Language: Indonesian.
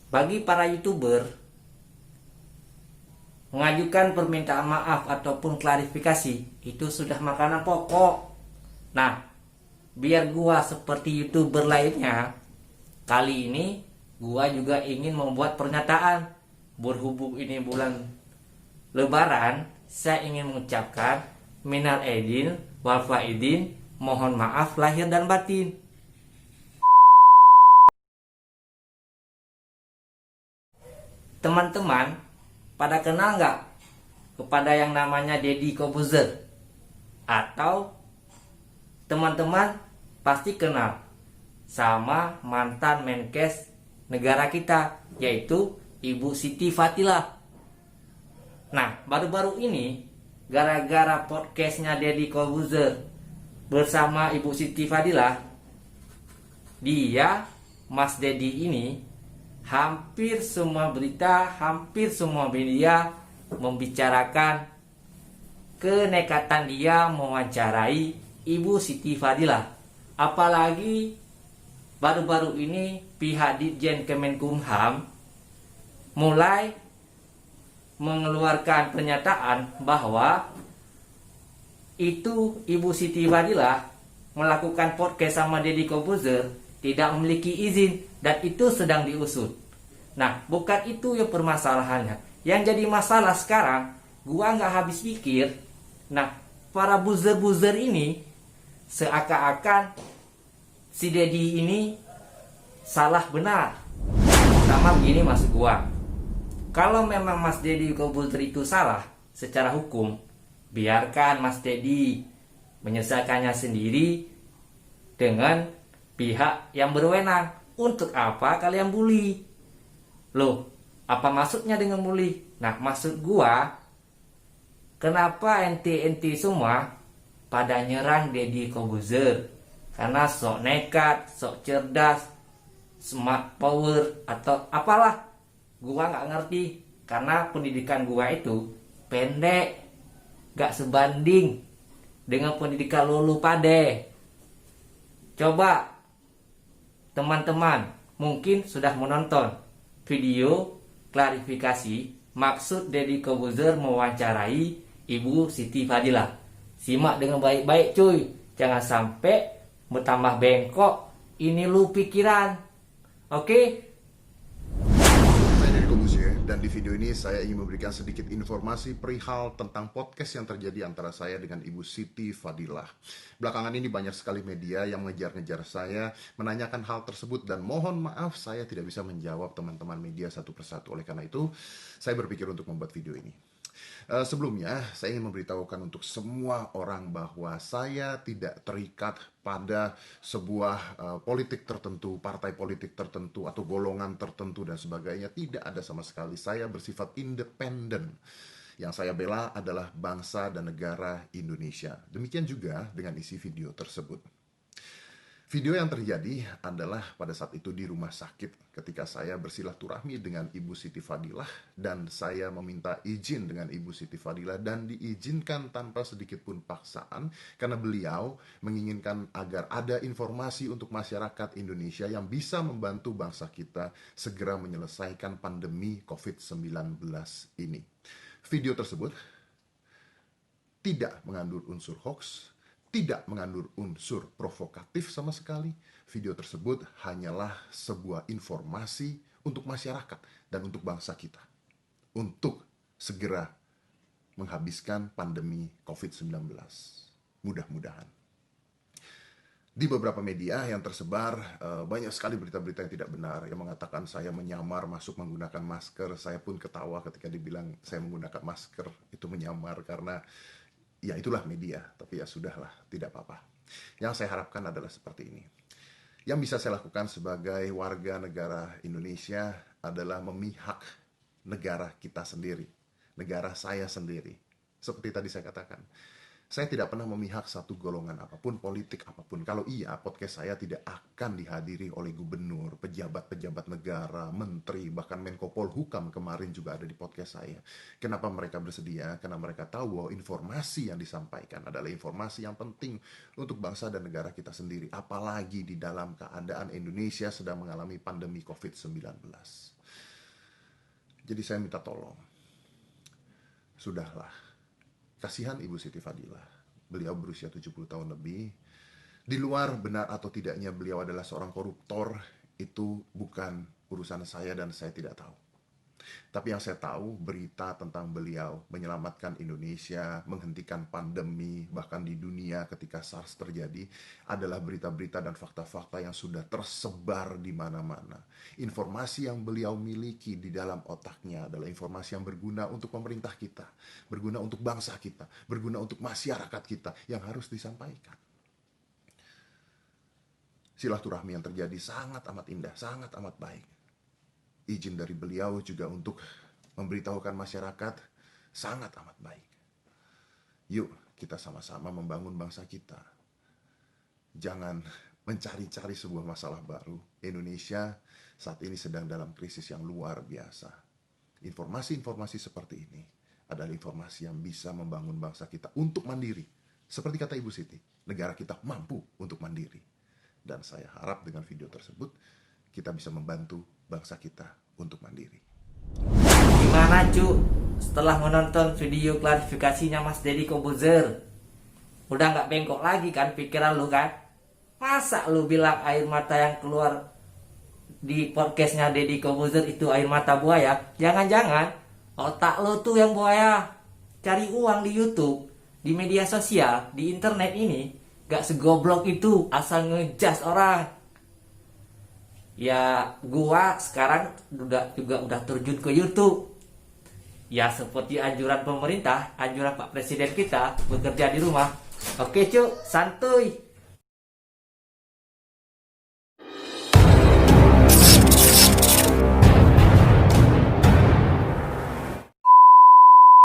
bagi para YouTuber mengajukan permintaan maaf ataupun klarifikasi itu sudah makanan pokok. Nah, biar gua seperti YouTuber lainnya, kali ini gua juga ingin membuat pernyataan. Berhubung ini bulan Lebaran, saya ingin mengucapkan minal aidin wal faidin, mohon maaf lahir dan batin. Teman-teman, pada kenal nggak kepada yang namanya Deddy Corbuzier? Atau teman-teman pasti kenal sama mantan Menkes negara kita, yaitu Ibu Siti Fadilah. Nah, baru-baru ini gara-gara podcastnya Deddy Corbuzier bersama Ibu Siti Fadilah, dia, Mas Deddy ini, hampir semua berita, hampir semua media membicarakan kenekatan dia mewawancarai Ibu Siti Fadilah. Apalagi baru-baru ini pihak Ditjen Kemenkumham mulai mengeluarkan pernyataan bahwa itu Ibu Siti Fadilah melakukan podcast sama Deddy Corbuzier tidak memiliki izin dan itu sedang diusut. Nah, bukan itu yang permasalahannya. Yang jadi masalah sekarang, gua nggak habis pikir. Nah, para buzzer-buzzer ini seakan-akan si Deddy ini salah benar. Sama begini maksud gua. Kalau memang Mas Deddy Corbuzier itu salah secara hukum, biarkan Mas Deddy menyelesaikannya sendiri dengan pihak yang berwenang. Untuk apa kalian bully? Loh, apa maksudnya dengan bully? Nah, maksud gua, kenapa ente-ente semua pada nyerang Deddy Corbuzier? Karena sok nekat, sok cerdas, smart power, atau apalah. Gua nggak ngerti. Karena pendidikan gua itu pendek, gak sebanding dengan pendidikan lulu pade. Coba teman-teman mungkin sudah menonton video klarifikasi maksud Deddy Corbuzier mewawancarai Ibu Siti Fadilah. Simak dengan baik-baik cuy, jangan sampai bertambah bengkok. Ini lu pikiran. Oke? Saya Deddy Corbuzier, dan di video ini saya ingin memberikan sedikit informasi perihal tentang podcast yang terjadi antara saya dengan Ibu Siti Fadilah. Belakangan ini banyak sekali media yang mengejar-ngejar saya, menanyakan hal tersebut, dan mohon maaf saya tidak bisa menjawab teman-teman media satu persatu. Oleh karena itu, saya berpikir untuk membuat video ini. Sebelumnya, saya ingin memberitahukan untuk semua orang bahwa saya tidak terikat pada sebuah politik tertentu, partai politik tertentu, atau golongan tertentu dan sebagainya. Tidak ada sama sekali. Saya bersifat independen. Yang saya bela adalah bangsa dan negara Indonesia. Demikian juga dengan isi video tersebut. Video yang terjadi adalah pada saat itu di rumah sakit ketika saya bersilaturahmi dengan Ibu Siti Fadilah dan saya meminta izin dengan Ibu Siti Fadilah dan diizinkan tanpa sedikit pun paksaan karena beliau menginginkan agar ada informasi untuk masyarakat Indonesia yang bisa membantu bangsa kita segera menyelesaikan pandemi COVID-19 ini. Video tersebut tidak mengandung unsur hoax, tidak mengandung unsur provokatif sama sekali. Video tersebut hanyalah sebuah informasi untuk masyarakat dan untuk bangsa kita untuk segera menghabiskan pandemi COVID-19. Mudah-mudahan. Di beberapa media yang tersebar banyak sekali berita-berita yang tidak benar yang mengatakan saya menyamar masuk menggunakan masker. Saya pun ketawa ketika dibilang saya menggunakan masker itu menyamar karena ya itulah media, tapi ya sudahlah, tidak apa-apa. Yang saya harapkan adalah seperti ini. Yang bisa saya lakukan sebagai warga negara Indonesia adalah memihak negara kita sendiri, negara saya sendiri. Seperti tadi saya katakan, saya tidak pernah memihak satu golongan apapun, politik apapun. Kalau iya, podcast saya tidak akan dihadiri oleh gubernur, pejabat-pejabat negara, menteri, bahkan Menko Polhukam kemarin juga ada di podcast saya. Kenapa mereka bersedia? Karena mereka tahu bahwa informasi yang disampaikan adalah informasi yang penting untuk bangsa dan negara kita sendiri. Apalagi di dalam keadaan Indonesia sedang mengalami pandemi COVID-19. Jadi saya minta tolong. Sudahlah. Kasihan Ibu Siti Fadilah. Beliau berusia 70 tahun lebih. Di luar benar atau tidaknya beliau adalah seorang koruptor, itu bukan urusan saya dan saya tidak tahu. Tapi yang saya tahu, berita tentang beliau menyelamatkan Indonesia, menghentikan pandemi, bahkan di dunia ketika SARS terjadi, adalah berita-berita dan fakta-fakta yang sudah tersebar di mana-mana. Informasi yang beliau miliki di dalam otaknya adalah informasi yang berguna untuk pemerintah kita, berguna untuk bangsa kita, berguna untuk masyarakat kita yang harus disampaikan. Silaturahmi yang terjadi sangat amat indah, sangat amat baik. Izin dari beliau juga untuk memberitahukan masyarakat sangat amat baik. Yuk kita sama-sama membangun bangsa kita. Jangan mencari-cari sebuah masalah baru. Indonesia saat ini sedang dalam krisis yang luar biasa. Informasi-informasi seperti ini adalah informasi yang bisa membangun bangsa kita untuk mandiri. Seperti kata Ibu Siti, negara kita mampu untuk mandiri. Dan saya harap dengan video tersebut kita bisa membantu bangsa kita untuk mandiri. Gimana cu? Setelah menonton video klarifikasinya Mas Deddy Corbuzier, udah nggak bengkok lagi kan pikiran lu kan? Masa lu bilang air mata yang keluar di podcastnya Deddy Corbuzier itu air mata buaya? Jangan-jangan otak lu tuh yang buaya. Cari uang di YouTube, di media sosial, di internet ini gak segoblok itu asal ngejudge orang. Ya gua sekarang juga udah terjun ke YouTube. Ya seperti anjuran pemerintah, anjuran Pak Presiden kita bekerja di rumah. Oke cu, santuy.